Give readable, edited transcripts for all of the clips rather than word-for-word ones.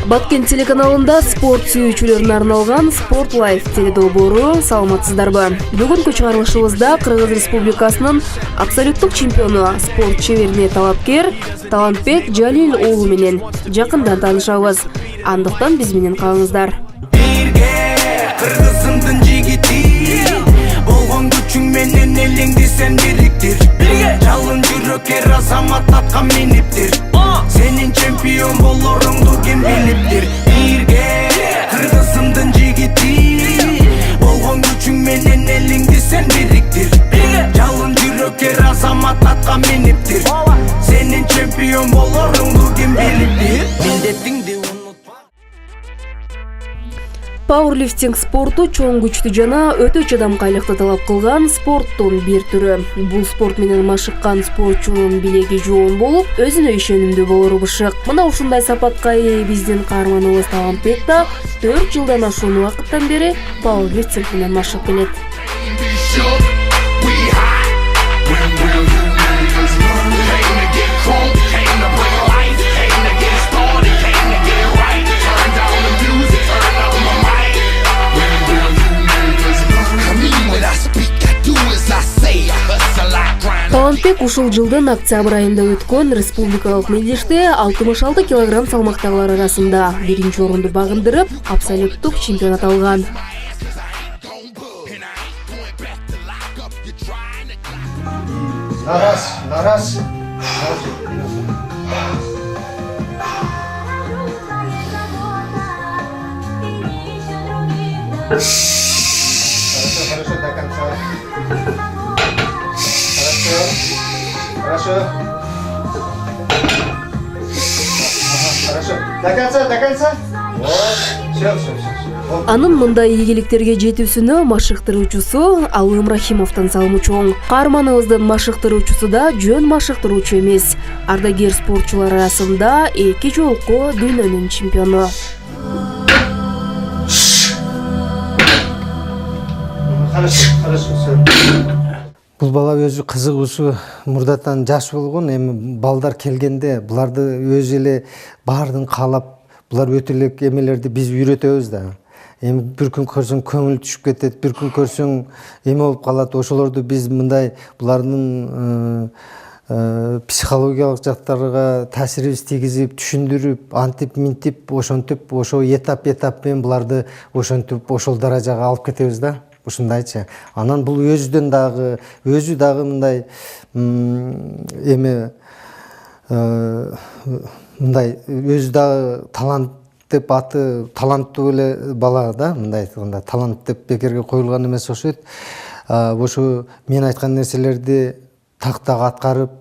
Баткен телеканалында спорт сүйүүчүлөрүнө арналган Sport Life теледолбоору. Саламатсыздарбы? Бүгүнкү чыгарылышыбызда Кыргыз Республикасынын абсолюттук чемпиону, спорт чеберине талапкер Талантбек Жалил уулу менен жакындан таанышабыз. Андыктан биз менен калыңыздар. Кыргызымдын жигити, болгон күчүң менен элеңди сен бириктир. Жалын жүрөккө азамат аткан миниптир. Сенин чемпион болоруңду ким билиптир? Бирге кыргызымдын жигити, болгон күчүң менен элеңди сен бириктир. Жалын жүрөккө азамат аткан миниптир. Сенин чемпион болоруңду ким билиптир? Милдетиңди Пауэрлифтинг спорту чоң күчтүү жана өтө чыдамкайлыкты талап кылган спорттун бир түрү. Бул спорт менен машыккан спортчунун билеги жоон болуп, өзүнө ишенимдүү болору бышык. Мына ушундай сапатка ээ биздин каарманыбыз Талантбек да 4 жылдан ашуун убакыттан бери пауэрлифтинг менен машыгып келет. Талантбек ушул жылдын октябрь айында өткөн республикалык мелдеште 66 килограмм салмактагылар арасында биринчи орунду багындырып, абсолюттук чемпионат алган. Нарас. Хорошо, до конца. Хорошо. Хорошо. До конца. Все. Анын мындай ийгиликтерге жетүүсүнө машыктыруучусу Алым Рахимовдун салымы чоң. Каарманыбыздын машыктыруучусу да жөн машыктыруучу эмес. Ардагер спортчулар арасында 2 жолку дүйнөнүн чемпиону. Хорошо. Бул бала өзү кызыгуусу мурдатан жаш болгон, эми балдар келгенде буларды өзү эле баардыгын каалап, булар өтө эле эмелерди биз үйрөтөбүз да. Эми бир күн көрсөң көңүл түшүп кетет, бир күн көрсөң эме болуп калат. Ошолорду биз мындай булардын психологиялык жактарга таасирибиз тийгизип, түшүндүрүп, антип, минтип, ошентип, ошо этап менен буларды ошентип ошол даражага алып кетебиз да. Ушундайчы. Анан бул өзү дагы мындай эме мындай өзү дагы талант деп аты таланттуу эле бала да, мындай айтканда талант деп бекерге коюлган эмес окшойт. Ошо мен айткан нерселерди тактага аткарып,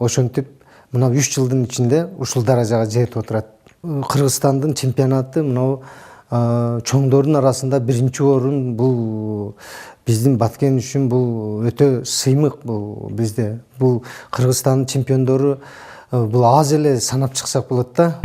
ошентип мына 3 жылдын ичинде ушул даражага жетип отурат. Кыргызстандын чемпионаты мынау чоңдордун арасында 1-чи орун. Бул биздин Баткен үчүн бул өтө сыймык. Бул бизде бул Кыргызстандын чемпиондору бул аз эле санап чыксак болот да.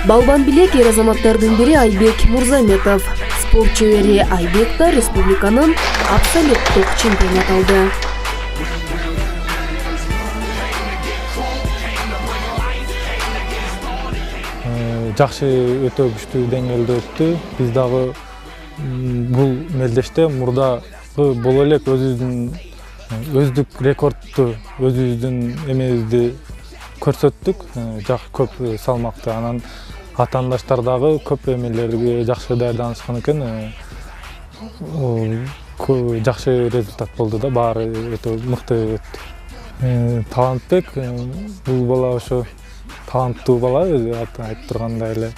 Балбан билек эр азаматтардын бири Айбек Мурзаметов. Спорт чебери Айбек да республиканын абсолюттук чемпионат алды. Жакшы, өтө күчтүү деңгээлде өттү. Биз дагы бул мелдеште мурдагы боло элек өздүк рекордту, өзүбүздүн эмебизди көрсөттүк. Көп салмакты. Анан атаандаштар дагы көп эмелерге жакшы даярданышкан экен. Жакшы результат болду да, баары өтө мыкты өттү. Талантбек бул бала ошо таланттуу бала, өзү айтып тургандай эле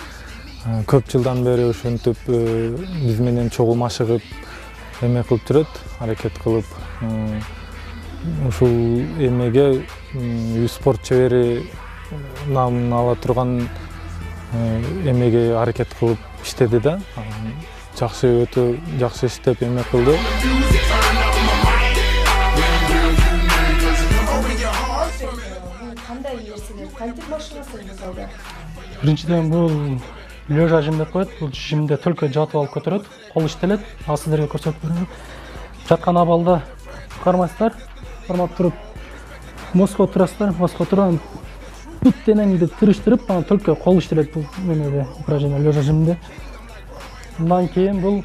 көп жылдан бери ошентип биз менен чогуу машыгып эме кылып жүрөт, аракет кылып. Ушул эмеге спорт чебери намын ала турган эмеге аракет кылып иштеди да. Өтө жакшы иштеп эме кылды. Кандай нерселер кантип машыгасыңыз алда? Биринчиден бул лежа жим деп коет. Бул жимде только жатып алып көтөрөт, кол иштелет. Ал сиздерге көрсөтүп берем. Жаткан абалда кармайсыздар, кармап туруп мозго турасыздар, мозго туруп бут денеңди тырыштырып, анан только кол иштелет бул немеде упражнение лежа жимде. Андан кийин бул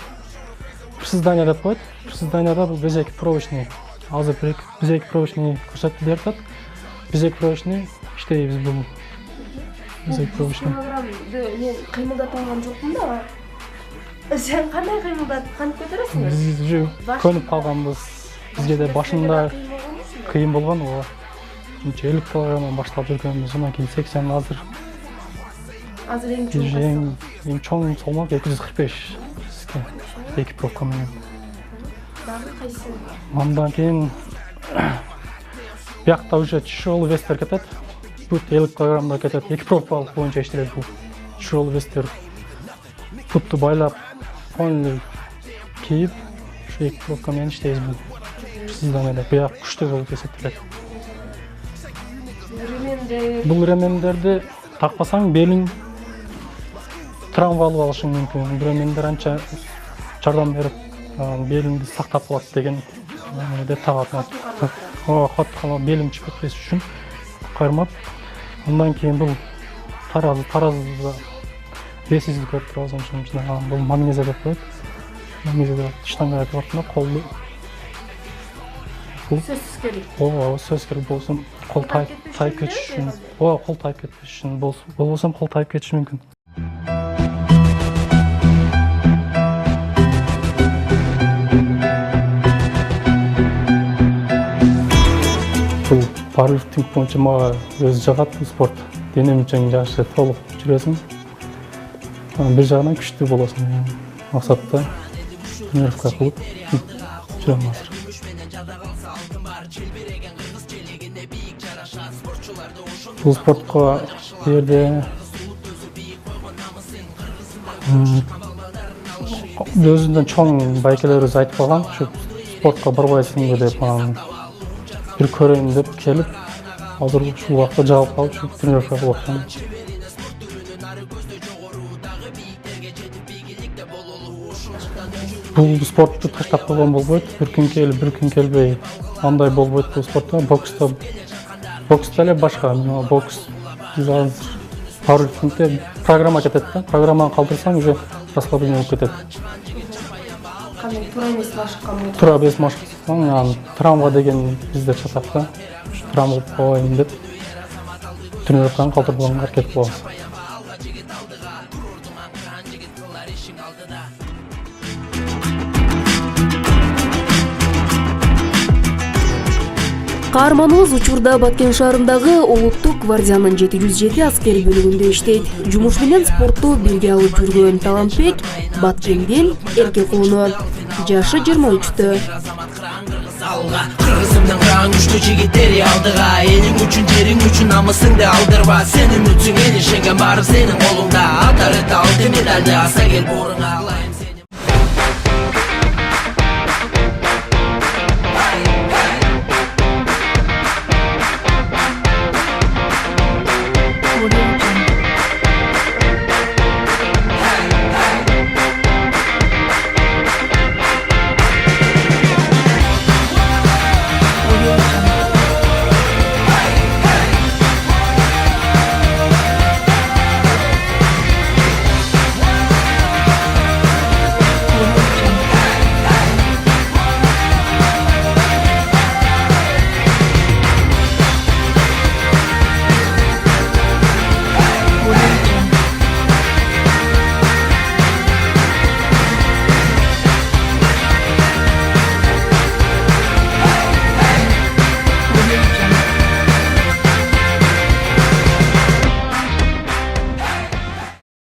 приседание деп коет. Приседанияда бул безек провочный. Азыр безек провочный көрсөтүп берет. Безек провочный иштейбиз бул. Безек провочный. Мен кыймылдатып алган жокмун да. Сен кандай кыймылдатып кантип көтөрөсүң? Биз уже көнүп калганбыз. Бизге де башында кыйын болгон, ооба. 50 килограммдан баштап жүргөнбүз, анан кийин 80 азыр. Азыр эң чоң салмак 245. Сизге экипировка менен. Дагы кайсы? Андан кийин биякта уже тяжелый вестер кетет. Бут 50 килограммда кетет. Экипировка боюнча иштелет бул. Тяжелый вестер. Бутту байлап, полный кийип, ушу экипировка менен иштейбиз бул. Приседанияда бияк күчтүү болуп эсептелет. Бул ремендерди такпасаң белиң травма алып алышың мүмкүн. Ремендер анча жардам берип, белиңди сактап калат деген деп тагат. Кат кала белиң чыгып кетпес үчүн кайырмап. Андан кийин бул таразда весизди көрүп турабыз, ошондо бул магнезия деп коет. Магнезия штанга деп атына колду. Сөзсүз керек. Ооба, сөзсүз керек болсун. Кол тайып кетиш үчүн. Ооба, кол тайып кетиш үчүн болбосо кол тайып кетиш мүмкүн. Бул пауэрлифтинг боюнча мага өзү жагат бул спорт. Денем үчүн жакшы толук жүрөсүң. Бир жагынан күчтүү болосуң. Максатта тренировка кылып жүрөм азыр. Бул спортко жерде өзүнөн чоң байкелерибиз айтып калган, ушу спортко барбайсыңбы деп, бир көрөйүн деп келип, азыр ушул убакта жабып калып, ушу тренировка кылып атам. Бул спортту таштап койгон болбойт, бир күн келип, бир күн келбей, андай болбойт бул спортто. Бокста эле башка, бокс азыр пауэрлифтингде программа кетет да, программаны калтырсаң уже расслабление болуп кетет. Кандай туура эмес машыккан Туура эмес машыксаң, травма деген бизде чатат да. Травма болуп калбайын деп тренировканы калтырбаганга аракет кылабыз. Каарманыбыз учурда Баткен шаарындагы Улуттук гвардиянын 707 аскери бөлүгүндө иштейт. Жумуш менен спортту бирге алып жүргөн Талантбек Баткенден эрке кууну. Жашы 23-тө. Кыргызымдын кыран күчтүү жигиттери алдыга, элиң үчүн, жериң үчүн намысыңды алдырба. Сенин үчүн эл ишенген баары сенин колуңда. Атар алтын медалды аса кел буурыңа.